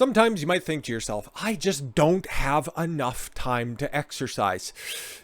Sometimes you might think to yourself, I just don't have enough time to exercise.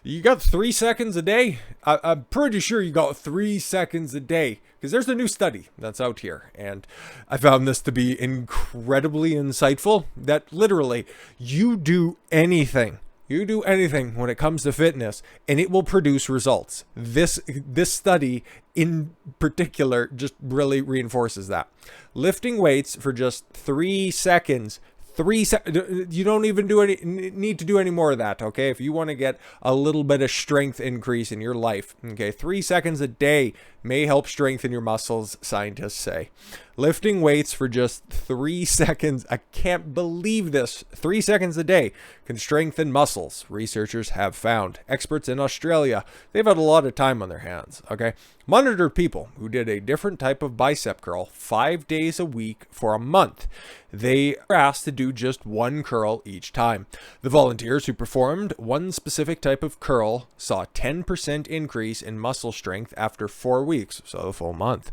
You got 3 seconds a day? I'm pretty sure you got 3 seconds a day, because there's a new study that's out here, and I found this to be incredibly insightful, that literally you do anything. You do anything when it comes to fitness, and it will produce results. This study in particular just really reinforces that. Lifting weights for just 3 seconds. You don't even need to do any more of that, okay? If you want to get a little bit of strength increase in your life, okay, 3 seconds a day may help strengthen your muscles, scientists say. Lifting weights for just 3 seconds, I can't believe this, 3 seconds a day can strengthen muscles, researchers have found. Experts in Australia, they've had a lot of time on their hands, okay? Monitored people who did a different type of bicep curl 5 days a week for a month. They were asked to do just one curl each time. The volunteers who performed one specific type of curl saw a 10% increase in muscle strength after 4 weeks, so a full month.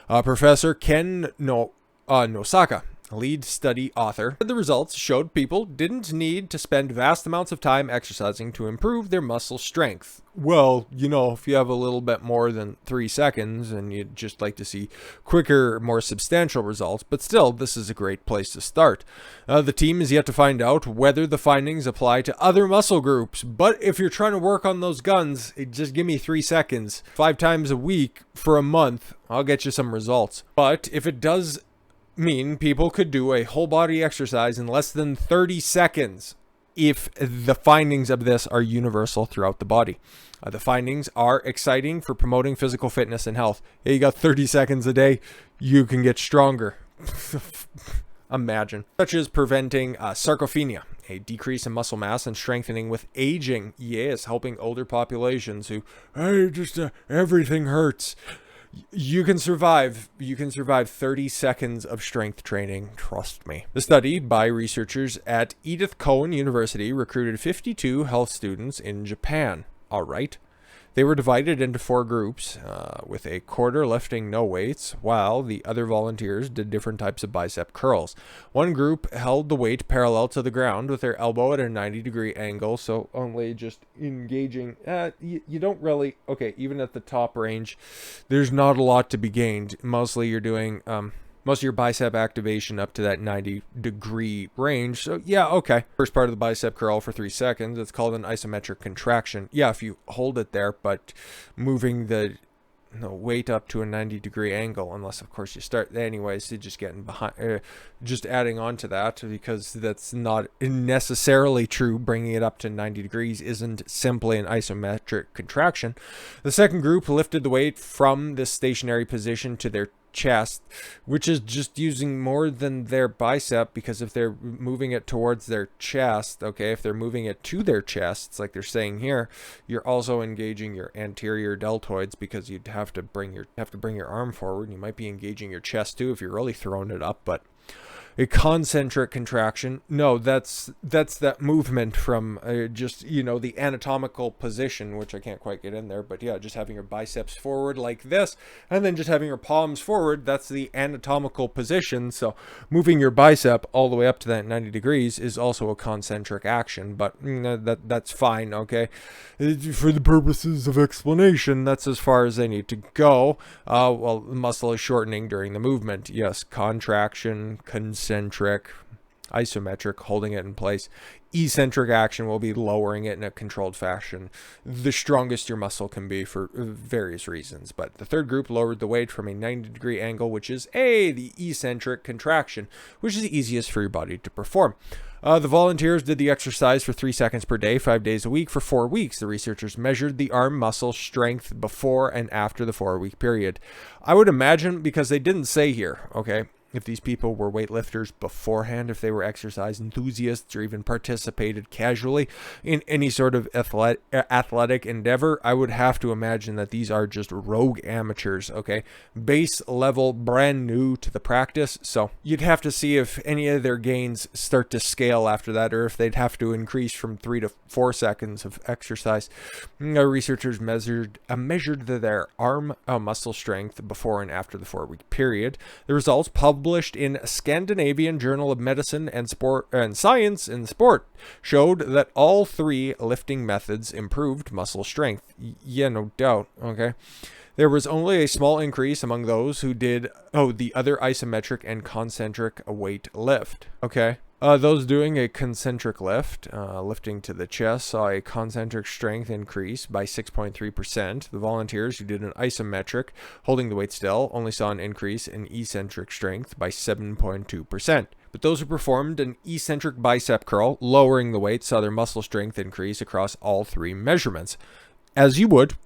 Professor Ken Nosaka, lead study author, the results showed people didn't need to spend vast amounts of time exercising to improve their muscle strength. Well, you know, if you have a little bit more than 3 seconds and you'd just like to see quicker, more substantial results, but still, this is a great place to start. The team is yet to find out whether the findings apply to other muscle groups, but if you're trying to work on those guns, just give me 3 seconds, 5 times a week for a month, I'll get you some results. But if it does mean people could do a whole body exercise in less than 30 seconds if the findings of this are universal throughout the body. The findings are exciting for promoting physical fitness and health. You got 30 seconds a day, you can get stronger. Imagine. Such as preventing sarcopenia, a decrease in muscle mass, and strengthening with aging. Yes, helping older populations who, everything hurts. You can survive 30 seconds of strength training, trust me. The study by researchers at Edith Cowan University recruited 52 health students in Japan. All right. They were divided into 4 groups, with a quarter lifting no weights, while the other volunteers did different types of bicep curls. One group held the weight parallel to the ground with their elbow at a 90-degree angle, so only just engaging. You don't really, okay, even at the top range, there's not a lot to be gained. Mostly you're doing most of your bicep activation up to that 90-degree range. So yeah, okay. First part of the bicep curl for 3 seconds. It's called an isometric contraction. Yeah, if you hold it there, but moving the weight up to a 90-degree angle, unless of course you start anyways, you're just getting behind, just adding on to that, because that's not necessarily true. Bringing it up to 90 degrees isn't simply an isometric contraction. The second group lifted the weight from this stationary position to their chest, which is just using more than their bicep, because if they're moving it towards their chest, okay, if they're moving it to their chests like they're saying here, you're also engaging your anterior deltoids, because you'd have to bring your arm forward. You might be engaging your chest too if you're really throwing it up. But a concentric contraction, no, that's that movement from just, you know, the anatomical position, which I can't quite get in there, but yeah, just having your biceps forward like this, and then just having your palms forward, that's the anatomical position. So moving your bicep all the way up to that 90 degrees is also a concentric action, but that's fine, okay? For the purposes of explanation, that's as far as they need to go. Well, the muscle is shortening during the movement. Yes, contraction, concentric, isometric, holding it in place. Eccentric action will be lowering it in a controlled fashion, the strongest your muscle can be for various reasons. But the third group lowered the weight from a 90-degree angle, which is the eccentric contraction, which is the easiest for your body to perform. The volunteers did the exercise for 3 seconds per day, 5 days a week for 4 weeks. The researchers measured the arm muscle strength before and after the 4-week period. I would imagine, because they didn't say here, okay, if these people were weightlifters beforehand, if they were exercise enthusiasts or even participated casually in any sort of athletic endeavor, I would have to imagine that these are just rogue amateurs, okay? Base level, brand new to the practice. So you'd have to see if any of their gains start to scale after that, or if they'd have to increase from 3 to 4 seconds of exercise. Researchers measured their arm muscle strength before and after the 4-week period. The results, published published in Scandinavian Journal of Medicine and Sport and Science in Sport, showed that all 3 lifting methods improved muscle strength. Yeah, no doubt. Okay. There was only a small increase among those who did the other isometric and concentric weight lift. Okay. Those doing a concentric lift, lifting to the chest, saw a concentric strength increase by 6.3%. The volunteers who did an isometric, holding the weight still, only saw an increase in eccentric strength by 7.2%. But those who performed an eccentric bicep curl, lowering the weight, saw their muscle strength increase across all 3 measurements. As you would,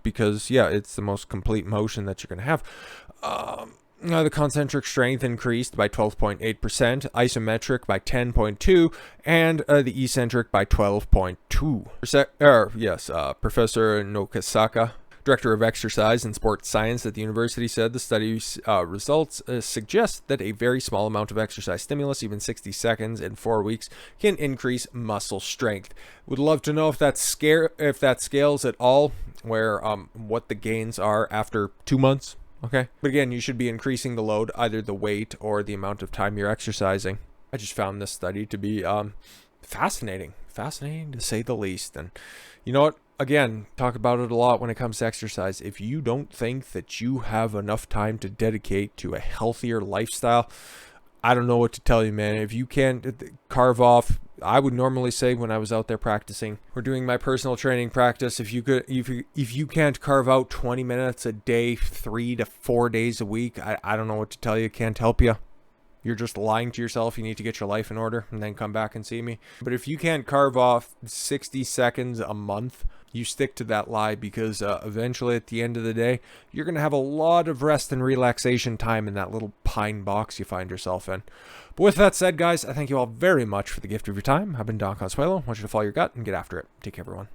because, yeah, it's the most complete motion that you're going to have. The concentric strength increased by 12.8%, isometric by 10.2%, and the eccentric by 12.2%. Professor Nokasaka, Director of Exercise and Sports Science at the university, said the study's results suggest that a very small amount of exercise stimulus, even 60 seconds in 4 weeks, can increase muscle strength. Would love to know if that scales at all, where what the gains are after 2 months. Okay, but again, you should be increasing the load, either the weight or the amount of time you're exercising. I just found this study to be fascinating to say the least. And you know what? Again, talk about it a lot when it comes to exercise. If you don't think that you have enough time to dedicate to a healthier lifestyle, I don't know what to tell you, man. If you can't carve off, I would normally say when I was out there practicing or doing my personal training practice, if you can't carve out 20 minutes a day, 3 to 4 days a week, I don't know what to tell you. Can't help you. You're just lying to yourself. You need to get your life in order and then come back and see me. But if you can't carve off 60 seconds a month, you stick to that lie, because eventually at the end of the day, you're going to have a lot of rest and relaxation time in that little pine box you find yourself in. But with that said, guys, I thank you all very much for the gift of your time. I've been Don Consuelo. I want you to follow your gut and get after it. Take care, everyone.